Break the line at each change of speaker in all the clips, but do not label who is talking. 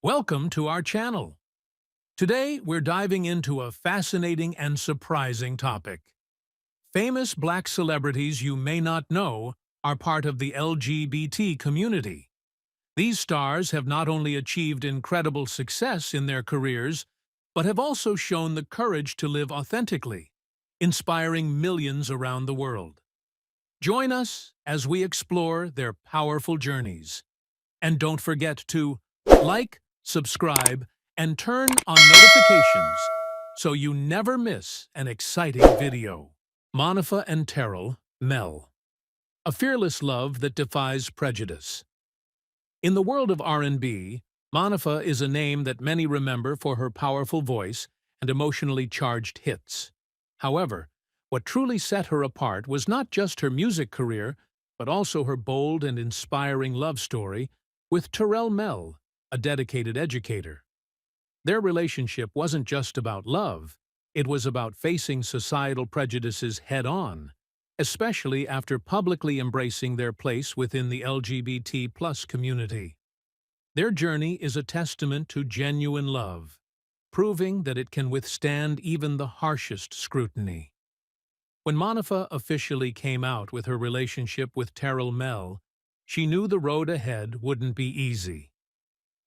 Welcome to our channel. Today, we're diving into a fascinating and surprising topic. Famous black celebrities you may not know are part of the LGBT community. These stars have not only achieved incredible success in their careers, but have also shown the courage to live authentically, inspiring millions around the world. Join us as we explore their powerful journeys. And don't forget to like, subscribe, and turn on notifications so you never miss an exciting video. Monica and Terrell Mel. A fearless love that defies prejudice. In the world of R&B, Monica is a name that many remember for her powerful voice and emotionally charged hits. However, what truly set her apart was not just her music career, but also her bold and inspiring love story with Terrell Mel, a dedicated educator. Their relationship wasn't just about love, it was about facing societal prejudices head-on, especially after publicly embracing their place within the LGBT+ community. Their journey is a testament to genuine love, proving that it can withstand even the harshest scrutiny. When Monica officially came out with her relationship with Terrell Mel, she knew the road ahead wouldn't be easy.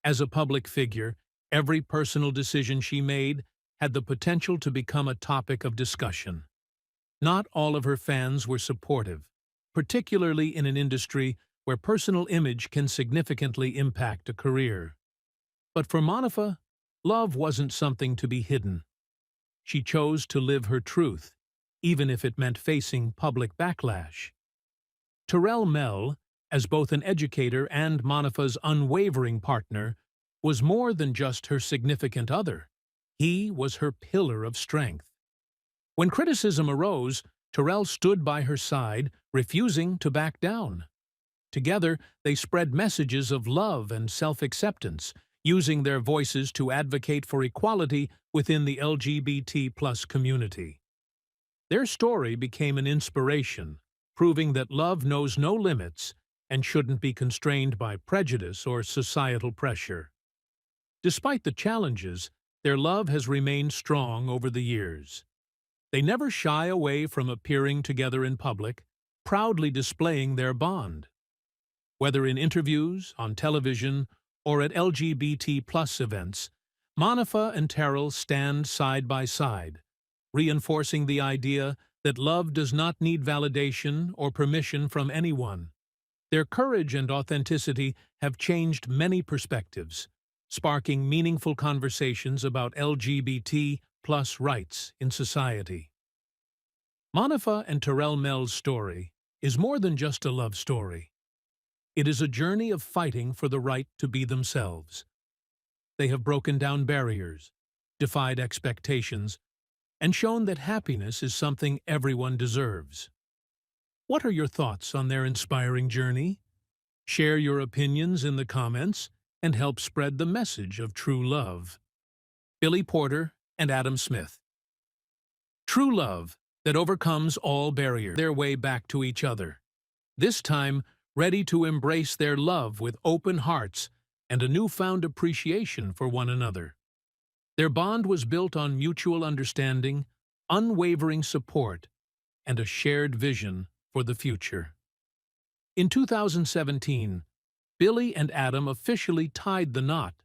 As a public figure, every personal decision she made had the potential to become a topic of discussion. Not all of her fans were supportive, particularly in an industry where personal image can significantly impact a career. But for Monica, love wasn't something to be hidden. She chose to live her truth, even if it meant facing public backlash. Terrell Mel, as both an educator and Monica's unwavering partner, was more than just her significant other. He was her pillar of strength. When criticism arose, Terrell stood by her side, refusing to back down. Together, they spread messages of love and self-acceptance, using their voices to advocate for equality within the LGBT+ community. Their story became an inspiration, proving that love knows no limits and shouldn't be constrained by prejudice or societal pressure. Despite the challenges, their love has remained strong over the years. They never shy away from appearing together in public, proudly displaying their bond. Whether in interviews, on television, or at LGBT+ events, Monica and Terrell stand side by side, reinforcing the idea that love does not need validation or permission from anyone. Their courage and authenticity have changed many perspectives, sparking meaningful conversations about LGBT+ rights in society. Monica and Terrell Mel's story is more than just a love story. It is a journey of fighting for the right to be themselves. They have broken down barriers, defied expectations, and shown that happiness is something everyone deserves. What are your thoughts on their inspiring journey? Share your opinions in the comments and help spread the message of true love. Billy Porter and Adam Smith. True love that overcomes all barriers, their way back to each other. This time, ready to embrace their love with open hearts and a newfound appreciation for one another. Their bond was built on mutual understanding, unwavering support, and a shared vision for the future. In 2017, Billy and Adam officially tied the knot,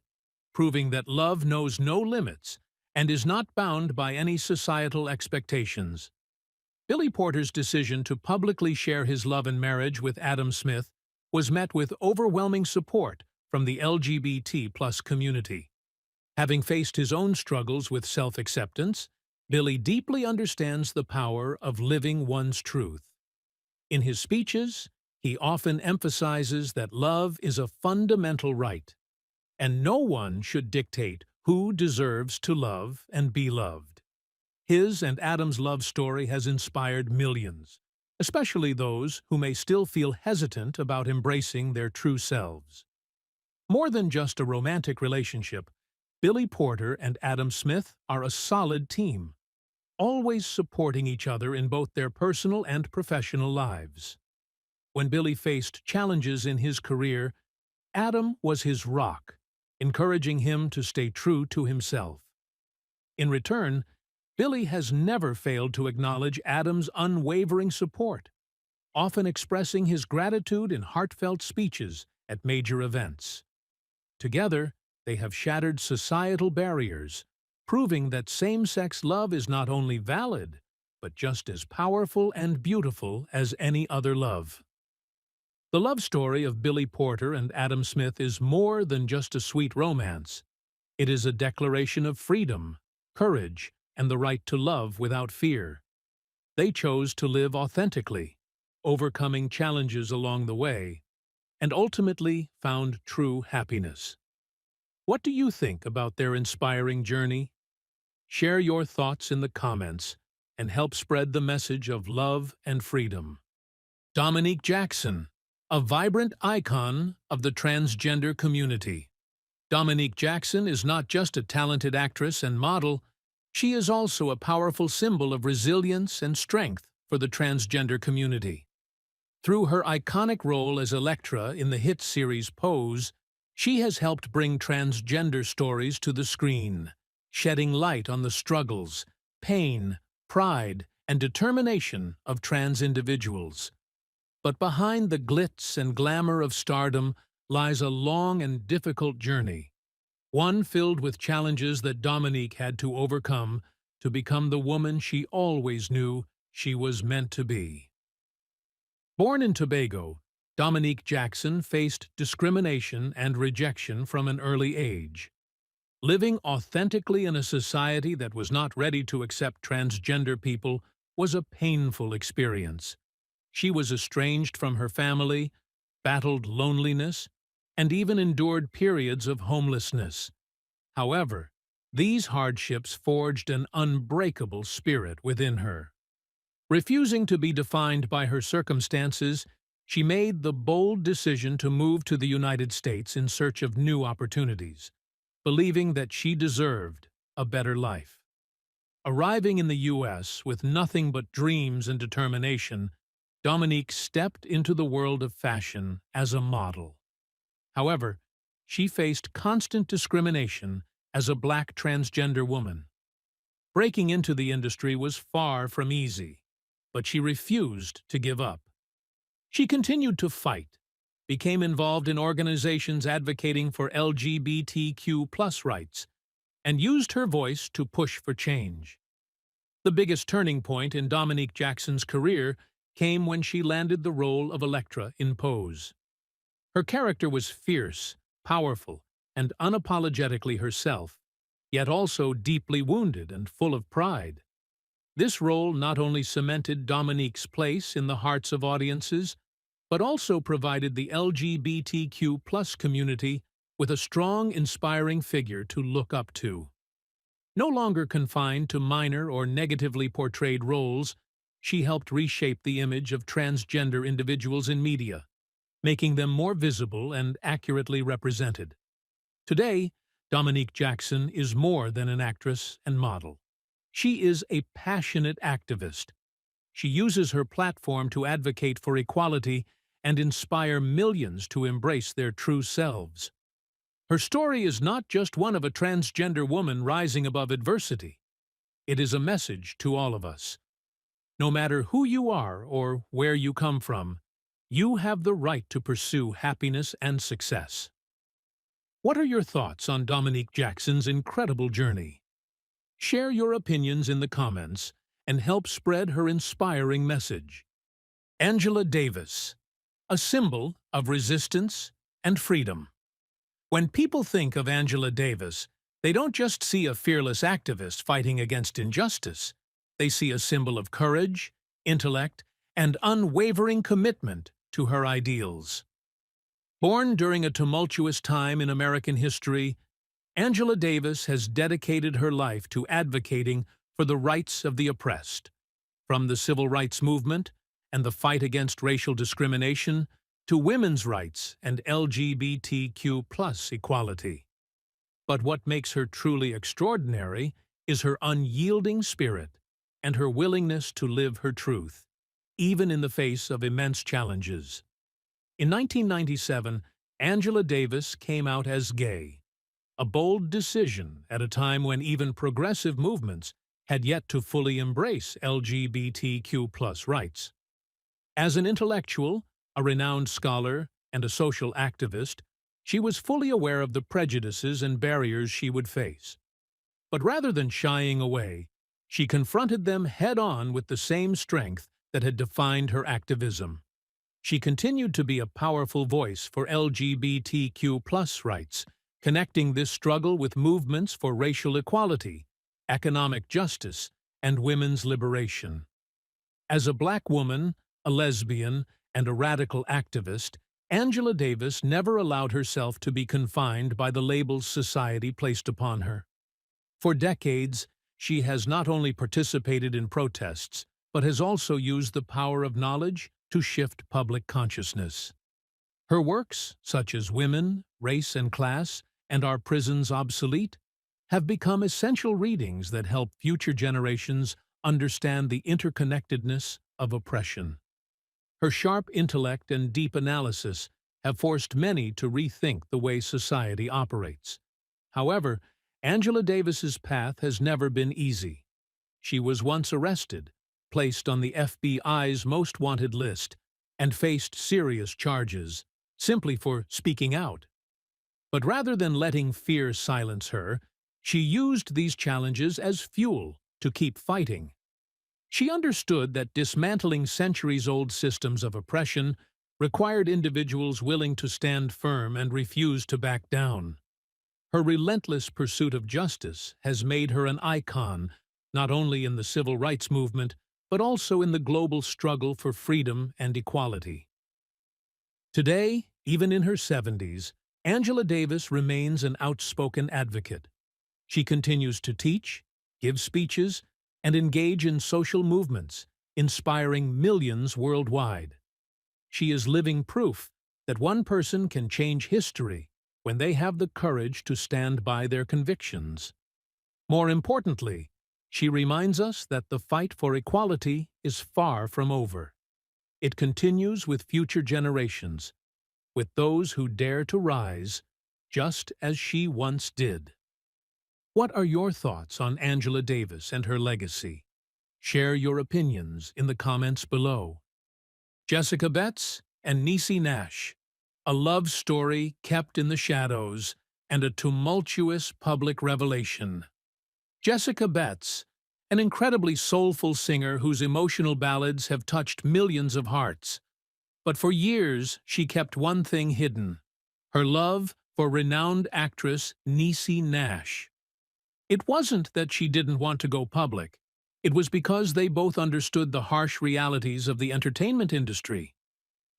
proving that love knows no limits and is not bound by any societal expectations. Billy Porter's decision to publicly share his love and marriage with Adam Smith was met with overwhelming support from the LGBT+ community. Having faced his own struggles with self-acceptance, Billy deeply understands the power of living one's truth. In his speeches, he often emphasizes that love is a fundamental right, and no one should dictate who deserves to love and be loved. His and Adam's love story has inspired millions, especially those who may still feel hesitant about embracing their true selves. More than just a romantic relationship, Billy Porter and Adam Smith are a solid team, always supporting each other in both their personal and professional lives. When Billy faced challenges in his career, Adam was his rock, encouraging him to stay true to himself. In return, Billy has never failed to acknowledge Adam's unwavering support, often expressing his gratitude in heartfelt speeches at major events. Together, they have shattered societal barriers, proving that same-sex love is not only valid, but just as powerful and beautiful as any other love. The love story of Billy Porter and Adam Smith is more than just a sweet romance. It is a declaration of freedom, courage, and the right to love without fear. They chose to live authentically, overcoming challenges along the way, and ultimately found true happiness. What do you think about their inspiring journey? Share your thoughts in the comments and help spread the message of love and freedom. Dominique Jackson, a vibrant icon of the transgender community. Dominique Jackson is not just a talented actress and model, she is also a powerful symbol of resilience and strength for the transgender community. Through her iconic role as Elektra in the hit series Pose, she has helped bring transgender stories to the screen, shedding light on the struggles, pain, pride, and determination of trans individuals. But behind the glitz and glamour of stardom lies a long and difficult journey, one filled with challenges that Dominique had to overcome to become the woman she always knew she was meant to be. Born in Tobago, Dominique Jackson faced discrimination and rejection from an early age. Living authentically in a society that was not ready to accept transgender people was a painful experience. She was estranged from her family, battled loneliness, and even endured periods of homelessness. However, these hardships forged an unbreakable spirit within her. Refusing to be defined by her circumstances, she made the bold decision to move to the United States in search of new opportunities, believing that she deserved a better life. Arriving in the U.S. with nothing but dreams and determination, Dominique stepped into the world of fashion as a model. However, she faced constant discrimination as a Black transgender woman. Breaking into the industry was far from easy, but she refused to give up. She continued to fight, became involved in organizations advocating for LGBTQ+ rights, and used her voice to push for change. The biggest turning point in Dominique Jackson's career came when she landed the role of Elektra in Pose. Her character was fierce, powerful, and unapologetically herself, yet also deeply wounded and full of pride. This role not only cemented Dominique's place in the hearts of audiences, but also provided the LGBTQ+ community with a strong, inspiring figure to look up to. No longer confined to minor or negatively portrayed roles, she helped reshape the image of transgender individuals in media, making them more visible and accurately represented. Today, Dominique Jackson is more than an actress and model. She is a passionate activist. She uses her platform to advocate for equality and inspire millions to embrace their true selves. Her story is not just one of a transgender woman rising above adversity. It is a message to all of us. No matter who you are or where you come from, you have the right to pursue happiness and success. What are your thoughts on Dominique Jackson's incredible journey? Share your opinions in the comments and help spread her inspiring message. Angela Davis, a symbol of resistance and freedom. When people think of Angela Davis, they don't just see a fearless activist fighting against injustice. They see a symbol of courage, intellect, and unwavering commitment to her ideals. Born during a tumultuous time in American history, Angela Davis has dedicated her life to advocating for the rights of the oppressed. From the civil rights movement and the fight against racial discrimination to women's rights and LGBTQ+ equality. But what makes her truly extraordinary is her unyielding spirit and her willingness to live her truth, even in the face of immense challenges. In 1997, Angela Davis came out as gay, a bold decision at a time when even progressive movements had yet to fully embrace LGBTQ+ rights. As an intellectual, a renowned scholar, and a social activist, she was fully aware of the prejudices and barriers she would face. But rather than shying away, she confronted them head-on with the same strength that had defined her activism. She continued to be a powerful voice for LGBTQ+ rights, connecting this struggle with movements for racial equality, economic justice, and women's liberation. As a Black woman, a lesbian, and a radical activist, Angela Davis never allowed herself to be confined by the labels society placed upon her. For decades, she has not only participated in protests, but has also used the power of knowledge to shift public consciousness. Her works, such as Women, Race and Class, and Are Prisons Obsolete?, have become essential readings that help future generations understand the interconnectedness of oppression. Her sharp intellect and deep analysis have forced many to rethink the way society operates. However, Angela Davis's path has never been easy. She was once arrested, placed on the FBI's most wanted list, and faced serious charges, simply for speaking out. But rather than letting fear silence her, she used these challenges as fuel to keep fighting. She understood that dismantling centuries-old systems of oppression required individuals willing to stand firm and refuse to back down. Her relentless pursuit of justice has made her an icon, not only in the civil rights movement, but also in the global struggle for freedom and equality. Today, even in her 70s, Angela Davis remains an outspoken advocate. She continues to teach, give speeches, and engage in social movements, inspiring millions worldwide. She is living proof that one person can change history when they have the courage to stand by their convictions. More importantly, she reminds us that the fight for equality is far from over. It continues with future generations, with those who dare to rise, just as she once did. What are your thoughts on Angela Davis and her legacy? Share your opinions in the comments below. Jessica Betts and Niecy Nash, a love story kept in the shadows and a tumultuous public revelation. Jessica Betts, an incredibly soulful singer whose emotional ballads have touched millions of hearts. But for years, she kept one thing hidden: her love for renowned actress Niecy Nash. It wasn't that she didn't want to go public. It was because they both understood the harsh realities of the entertainment industry.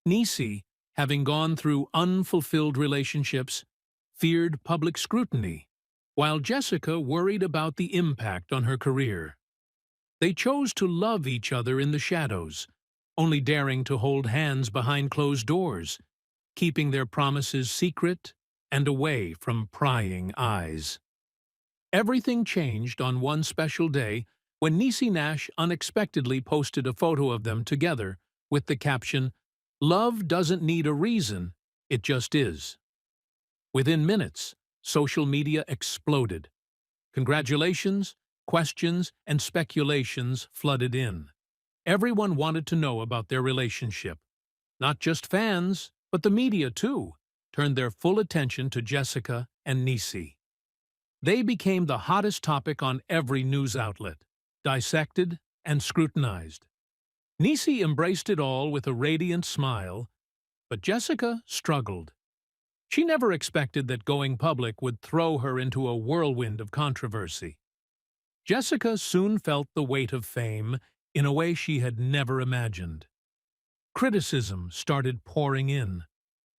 Niecy, having gone through unfulfilled relationships, feared public scrutiny, while Jessica worried about the impact on her career. They chose to love each other in the shadows, only daring to hold hands behind closed doors, keeping their promises secret and away from prying eyes. Everything changed on one special day when Niecy Nash unexpectedly posted a photo of them together with the caption, "Love doesn't need a reason, it just is." Within minutes, social media exploded. Congratulations, questions, and speculations flooded in. Everyone wanted to know about their relationship. Not just fans, but the media too, turned their full attention to Jessica and Niecy. They became the hottest topic on every news outlet, dissected and scrutinized. Niecy embraced it all with a radiant smile, but Jessica struggled. She never expected that going public would throw her into a whirlwind of controversy. Jessica soon felt the weight of fame in a way she had never imagined. Criticism started pouring in.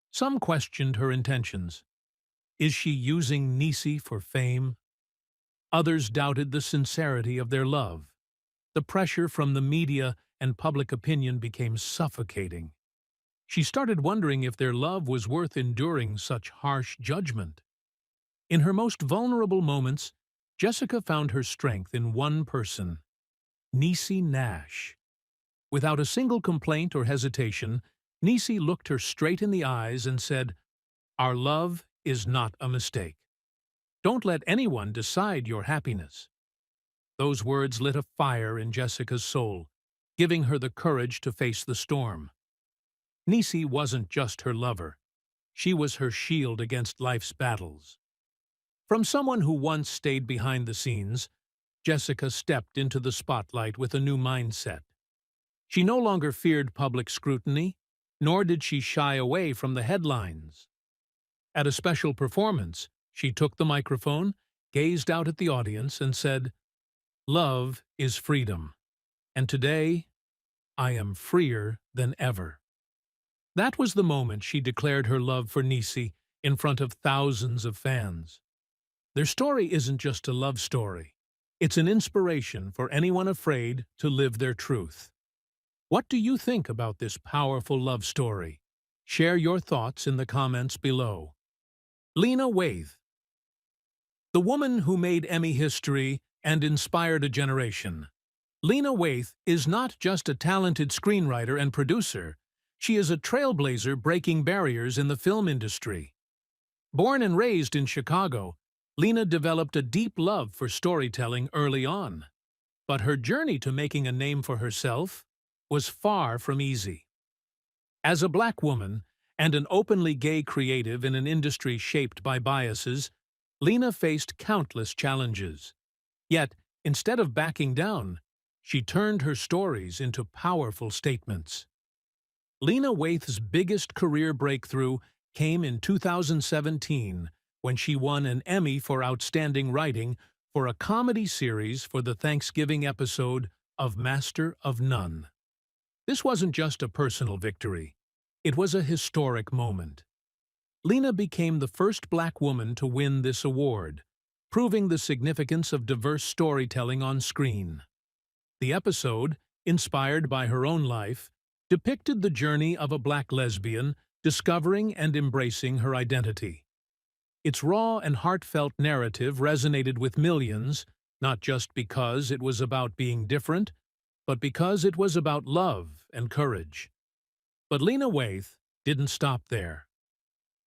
Some questioned her intentions. Is she using Niecy for fame? Others doubted the sincerity of their love. The pressure from the media and public opinion became suffocating. She started wondering if their love was worth enduring such harsh judgment. In her most vulnerable moments, Jessica found her strength in one person: Niecy Nash. Without a single complaint or hesitation, Niecy looked her straight in the eyes and said, "Our love is not a mistake." Don't let anyone decide your happiness. Those words lit a fire in Jessica's soul, giving her the courage to face the storm. Niecy wasn't just her lover. She was her shield against life's battles. From someone who once stayed behind the scenes, Jessica stepped into the spotlight with a new mindset. She no longer feared public scrutiny, nor did she shy away from the headlines. At a special performance, she took the microphone, gazed out at the audience, and said, "Love is freedom, and today I am freer than ever." That was the moment she declared her love for Niecy in front of thousands of fans. Their story isn't just a love story. It's an inspiration for anyone afraid to live their truth. What do you think about this powerful love story? Share your thoughts in the comments below. Lena Waithe, the woman who made Emmy history and inspired a generation. Lena Waithe is not just a talented screenwriter and producer. She is a trailblazer breaking barriers in the film industry. Born and raised in Chicago, Lena developed a deep love for storytelling early on. But her journey to making a name for herself was far from easy. As a black woman and an openly gay creative in an industry shaped by biases, Lena faced countless challenges. Yet, instead of backing down, she turned her stories into powerful statements. Lena Waithe's biggest career breakthrough came in 2017 when she won an Emmy for Outstanding Writing for a comedy series for the Thanksgiving episode of Master of None. This wasn't just a personal victory. It was a historic moment. Lena became the first black woman to win this award, proving the significance of diverse storytelling on screen. The episode, inspired by her own life, depicted the journey of a black lesbian discovering and embracing her identity. Its raw and heartfelt narrative resonated with millions, not just because it was about being different, but because it was about love and courage. But Lena Waithe didn't stop there.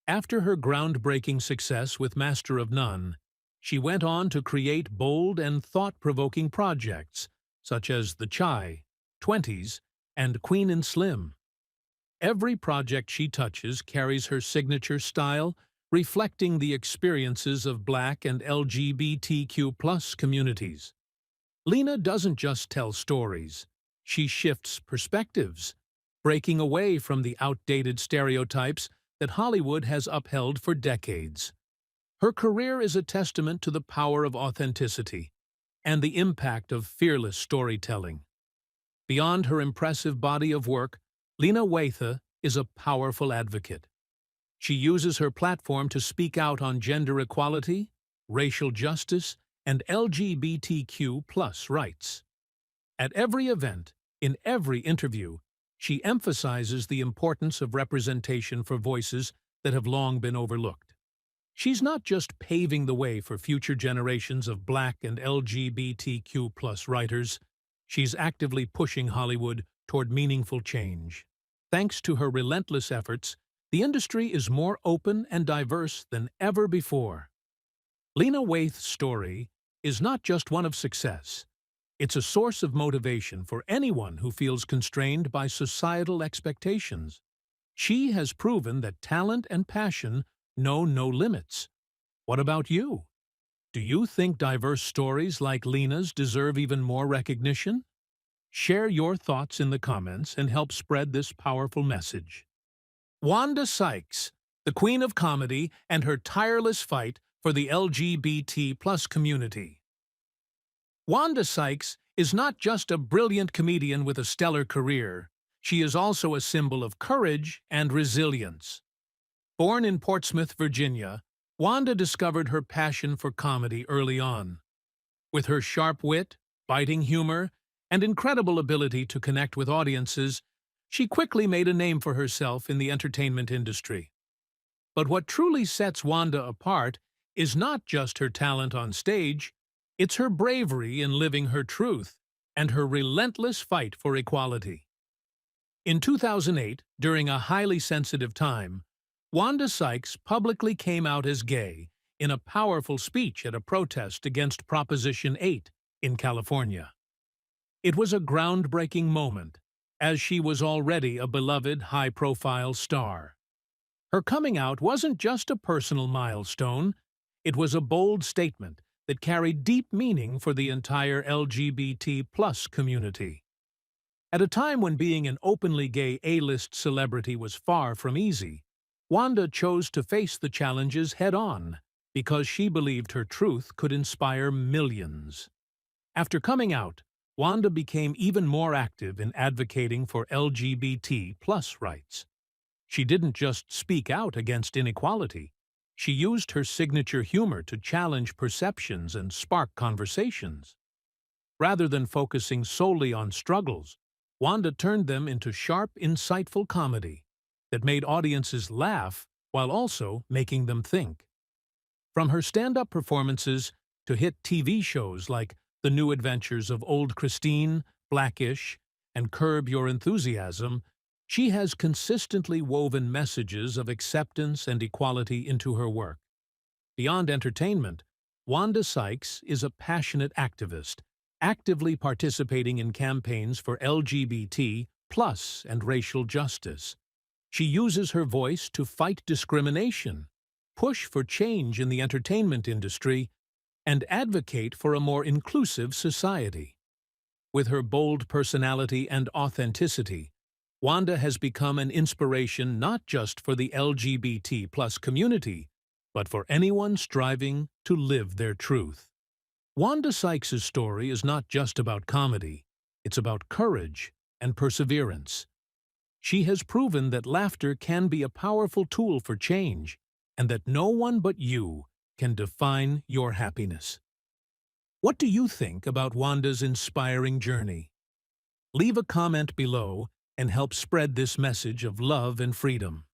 After her groundbreaking success with Master of None, she went on to create bold and thought-provoking projects such as The Chi, 20s, and Queen and Slim. Every project she touches carries her signature style, reflecting the experiences of Black and LGBTQ+ communities. Lena doesn't just tell stories, she shifts perspectives, breaking away from the outdated stereotypes that Hollywood has upheld for decades. Her career is a testament to the power of authenticity and the impact of fearless storytelling. Beyond her impressive body of work, Lena Waithe is a powerful advocate. She uses her platform to speak out on gender equality, racial justice, and LGBTQ+ rights. At every event, in every interview, she emphasizes the importance of representation for voices that have long been overlooked. She's not just paving the way for future generations of Black and LGBTQ+ writers, she's actively pushing Hollywood toward meaningful change. Thanks to her relentless efforts, the industry is more open and diverse than ever before. Lena Waithe's story is not just one of success. It's a source of motivation for anyone who feels constrained by societal expectations. She has proven that talent and passion know no limits. What about you? Do you think diverse stories like Lena's deserve even more recognition? Share your thoughts in the comments and help spread this powerful message. Wanda Sykes, the queen of comedy, and her tireless fight for the LGBT+ community. Wanda Sykes is not just a brilliant comedian with a stellar career, she is also a symbol of courage and resilience. Born in Portsmouth, Virginia, Wanda discovered her passion for comedy early on. With her sharp wit, biting humor, and incredible ability to connect with audiences, she quickly made a name for herself in the entertainment industry. But what truly sets Wanda apart is not just her talent on stage, it's her bravery in living her truth and her relentless fight for equality. In 2008, during a highly sensitive time, Wanda Sykes publicly came out as gay in a powerful speech at a protest against Proposition 8 in California. It was a groundbreaking moment, as she was already a beloved high-profile star. Her coming out wasn't just a personal milestone, it was a bold statement that carried deep meaning for the entire LGBT+ community. At a time when being an openly gay A-list celebrity was far from easy, Wanda chose to face the challenges head-on because she believed her truth could inspire millions. After coming out, Wanda became even more active in advocating for LGBT+ rights. She didn't just speak out against inequality. She used her signature humor to challenge perceptions and spark conversations. Rather than focusing solely on struggles, Wanda turned them into sharp, insightful comedy that made audiences laugh while also making them think. From her stand-up performances to hit TV shows like The New Adventures of Old Christine, Blackish, and Curb Your Enthusiasm, she has consistently woven messages of acceptance and equality into her work. Beyond entertainment, Wanda Sykes is a passionate activist, actively participating in campaigns for LGBT+ and racial justice. She uses her voice to fight discrimination, push for change in the entertainment industry, and advocate for a more inclusive society. With her bold personality and authenticity, Wanda has become an inspiration not just for the LGBT+ community, but for anyone striving to live their truth. Wanda Sykes' story is not just about comedy, it's about courage and perseverance. She has proven that laughter can be a powerful tool for change, and that no one but you can define your happiness. What do you think about Wanda's inspiring journey? Leave a comment below and help spread this message of love and freedom.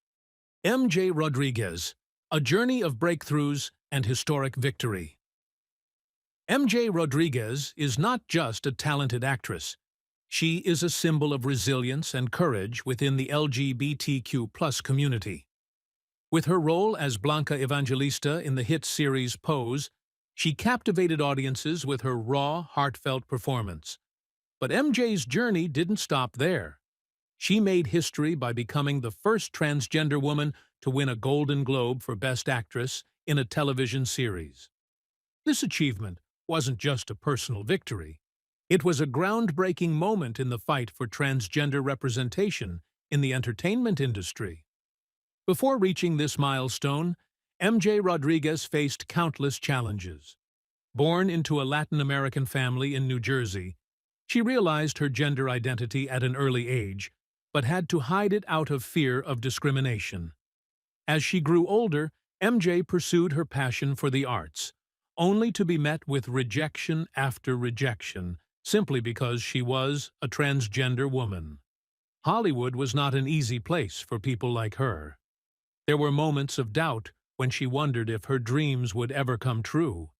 MJ Rodriguez, a journey of breakthroughs and historic victory. MJ Rodriguez is not just a talented actress. She is a symbol of resilience and courage within the LGBTQ+ community. With her role as Blanca Evangelista in the hit series Pose, she captivated audiences with her raw, heartfelt performance. But MJ's journey didn't stop there. She made history by becoming the first transgender woman to win a Golden Globe for Best Actress in a television series. This achievement wasn't just a personal victory. It was a groundbreaking moment in the fight for transgender representation in the entertainment industry. Before reaching this milestone, MJ Rodriguez faced countless challenges. Born into a Latin American family in New Jersey, she realized her gender identity at an early age, but had to hide it out of fear of discrimination. As she grew older, MJ pursued her passion for the arts, only to be met with rejection after rejection, simply because she was a transgender woman. Hollywood was not an easy place for people like her. There were moments of doubt when she wondered if her dreams would ever come true.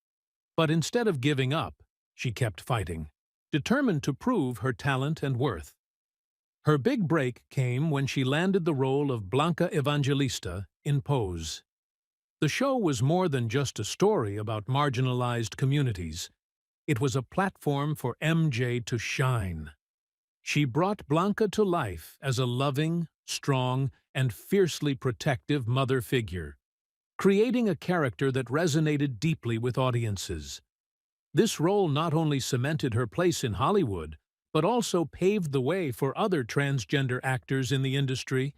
But instead of giving up, she kept fighting, determined to prove her talent and worth. Her big break came when she landed the role of Blanca Evangelista in Pose. The show was more than just a story about marginalized communities. It was a platform for MJ to shine. She brought Blanca to life as a loving, strong, and fiercely protective mother figure, creating a character that resonated deeply with audiences. This role not only cemented her place in Hollywood, but also paved the way for other transgender actors in the industry.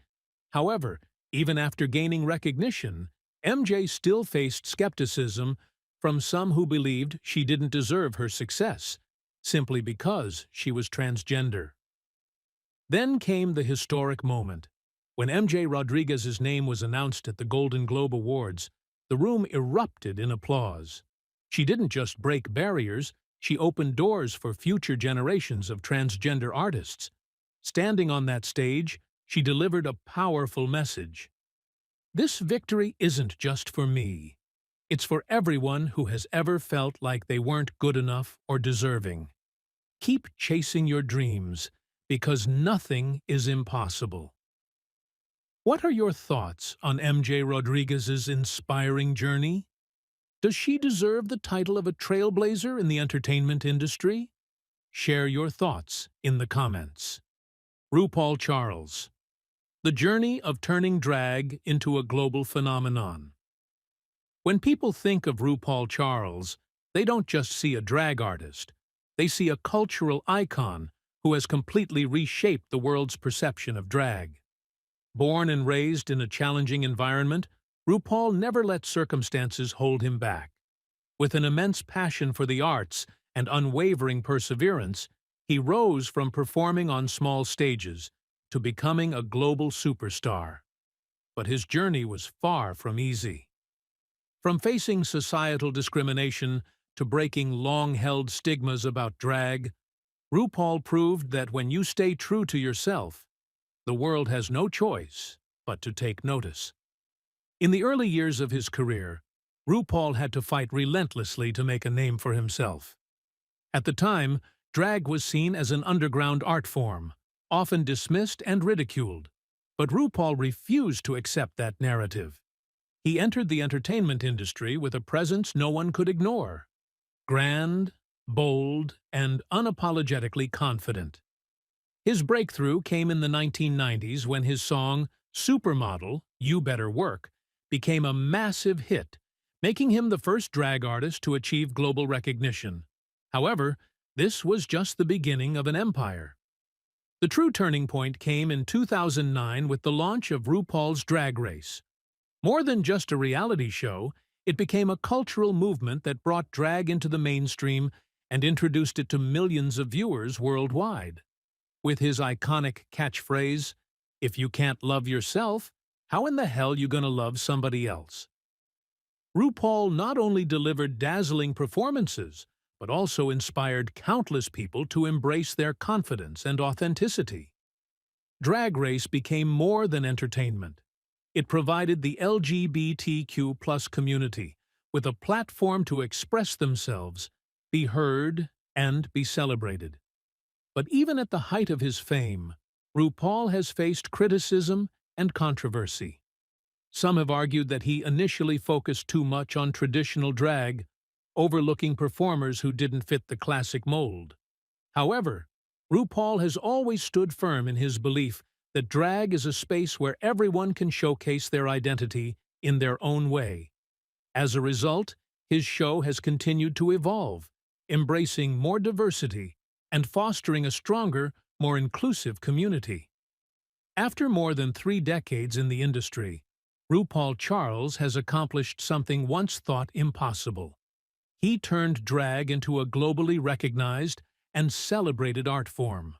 However, even after gaining recognition, MJ still faced skepticism from some who believed she didn't deserve her success, simply because she was transgender. Then came the historic moment. When MJ Rodriguez's name was announced at the Golden Globe Awards, the room erupted in applause. She didn't just break barriers, she opened doors for future generations of transgender artists. Standing on that stage, she delivered a powerful message. This victory isn't just for me. It's for everyone who has ever felt like they weren't good enough or deserving. Keep chasing your dreams, because nothing is impossible. What are your thoughts on MJ Rodriguez's inspiring journey? Does she deserve the title of a trailblazer in the entertainment industry? Share your thoughts in the comments. RuPaul Charles. The journey of turning drag into a global phenomenon. When people think of RuPaul Charles, they don't just see a drag artist. They see a cultural icon who has completely reshaped the world's perception of drag. Born and raised in a challenging environment, RuPaul never let circumstances hold him back. With an immense passion for the arts and unwavering perseverance, he rose from performing on small stages to becoming a global superstar. But his journey was far from easy. From facing societal discrimination to breaking long-held stigmas about drag, RuPaul proved that when you stay true to yourself, the world has no choice but to take notice. In the early years of his career, RuPaul had to fight relentlessly to make a name for himself. At the time, drag was seen as an underground art form, often dismissed and ridiculed. But RuPaul refused to accept that narrative. He entered the entertainment industry with a presence no one could ignore. Grand, bold, and unapologetically confident. His breakthrough came in the 1990s when his song, Supermodel, You Better Work, became a massive hit, making him the first drag artist to achieve global recognition. However, this was just the beginning of an empire. The true turning point came in 2009 with the launch of RuPaul's Drag Race. More than just a reality show, it became a cultural movement that brought drag into the mainstream and introduced it to millions of viewers worldwide. With his iconic catchphrase, "If you can't love yourself, how in the hell you gonna love somebody else?" RuPaul not only delivered dazzling performances, but also inspired countless people to embrace their confidence and authenticity. Drag Race became more than entertainment. It provided the LGBTQ+ community with a platform to express themselves, be heard, and be celebrated. But even at the height of his fame, RuPaul has faced criticism and controversy. Some have argued that he initially focused too much on traditional drag, overlooking performers who didn't fit the classic mold. However, RuPaul has always stood firm in his belief that drag is a space where everyone can showcase their identity in their own way. As a result, his show has continued to evolve, embracing more diversity and fostering a stronger, more inclusive community. After more than 3 decades in the industry, RuPaul Charles has accomplished something once thought impossible. He turned drag into a globally recognized and celebrated art form.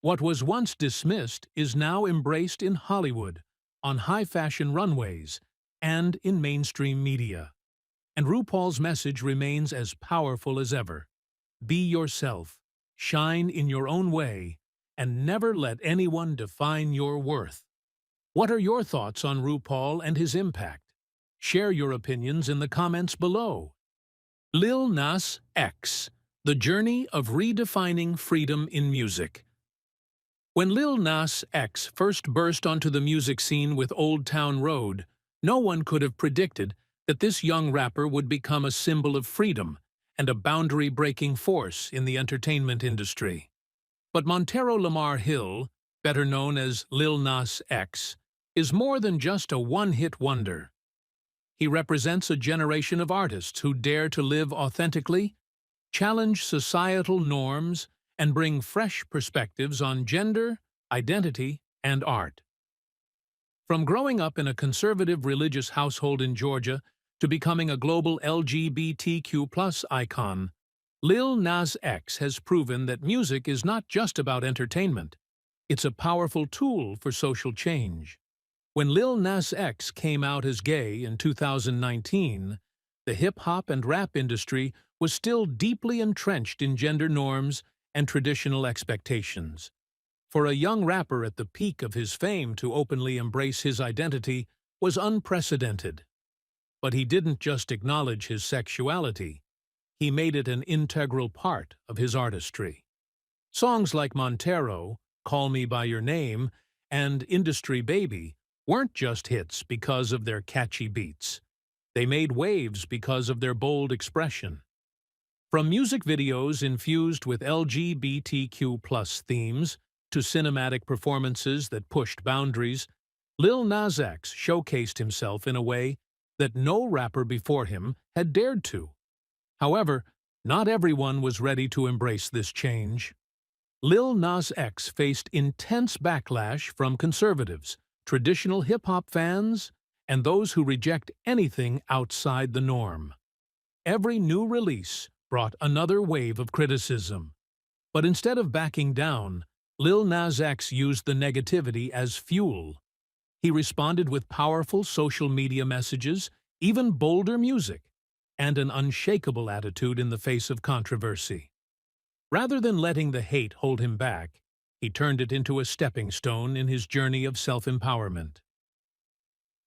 What was once dismissed is now embraced in Hollywood, on high-fashion runways, and in mainstream media. And RuPaul's message remains as powerful as ever. Be yourself, shine in your own way, and never let anyone define your worth. What are your thoughts on RuPaul and his impact? Share your opinions in the comments below. Lil Nas X, the journey of redefining freedom in music. When Lil Nas X first burst onto the music scene with Old Town Road, no one could have predicted that this young rapper would become a symbol of freedom and a boundary-breaking force in the entertainment industry. But Montero Lamar Hill, better known as Lil Nas X, is more than just a one-hit wonder. He represents a generation of artists who dare to live authentically, challenge societal norms, and bring fresh perspectives on gender, identity, and art. From growing up in a conservative religious household in Georgia to becoming a global LGBTQ+ icon, Lil Nas X has proven that music is not just about entertainment. It's a powerful tool for social change. When Lil Nas X came out as gay in 2019, the hip-hop and rap industry was still deeply entrenched in gender norms and traditional expectations. For a young rapper at the peak of his fame to openly embrace his identity was unprecedented. But he didn't just acknowledge his sexuality, he made it an integral part of his artistry. Songs like Montero, Call Me By Your Name, and Industry Baby weren't just hits because of their catchy beats. They made waves because of their bold expression. From music videos infused with LGBTQ+ themes to cinematic performances that pushed boundaries, Lil Nas X showcased himself in a way that no rapper before him had dared to. However, not everyone was ready to embrace this change. Lil Nas X faced intense backlash from conservatives, traditional hip-hop fans, and those who reject anything outside the norm. Every new release brought another wave of criticism. But instead of backing down, Lil Nas X used the negativity as fuel. He responded with powerful social media messages, even bolder music, and an unshakable attitude in the face of controversy. Rather than letting the hate hold him back, he turned it into a stepping stone in his journey of self-empowerment.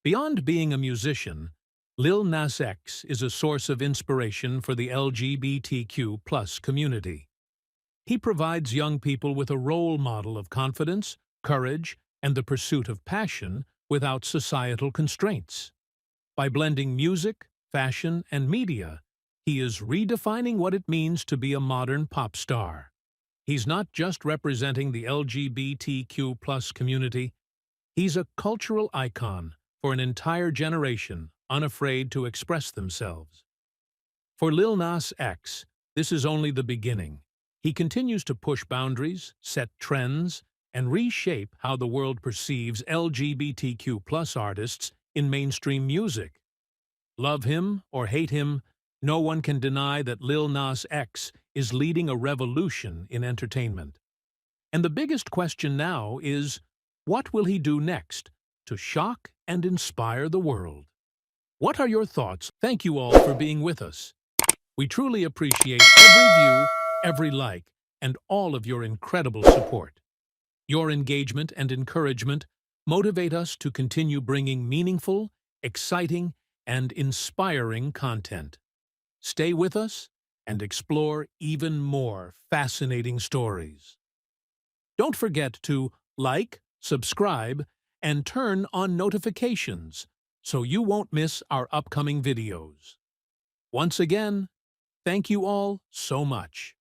Beyond being a musician, Lil Nas X is a source of inspiration for the LGBTQ+ community. He provides young people with a role model of confidence, courage, and the pursuit of passion without societal constraints. By blending music, fashion, and media, he is redefining what it means to be a modern pop star. He's not just representing the LGBTQ+ community, he's a cultural icon for an entire generation unafraid to express themselves. For Lil Nas X, this is only the beginning. He continues to push boundaries, set trends, and reshape how the world perceives LGBTQ+ artists in mainstream music. Love him or hate him, no one can deny that Lil Nas X is leading a revolution in entertainment. And the biggest question now is, what will he do next to shock and inspire the world? What are your thoughts? Thank you all for being with us. We truly appreciate every view, every like, and all of your incredible support. Your engagement and encouragement motivate us to continue bringing meaningful, exciting, and inspiring content. Stay with us and explore even more fascinating stories. Don't forget to like, subscribe, and turn on notifications so you won't miss our upcoming videos. Once again, thank you all so much.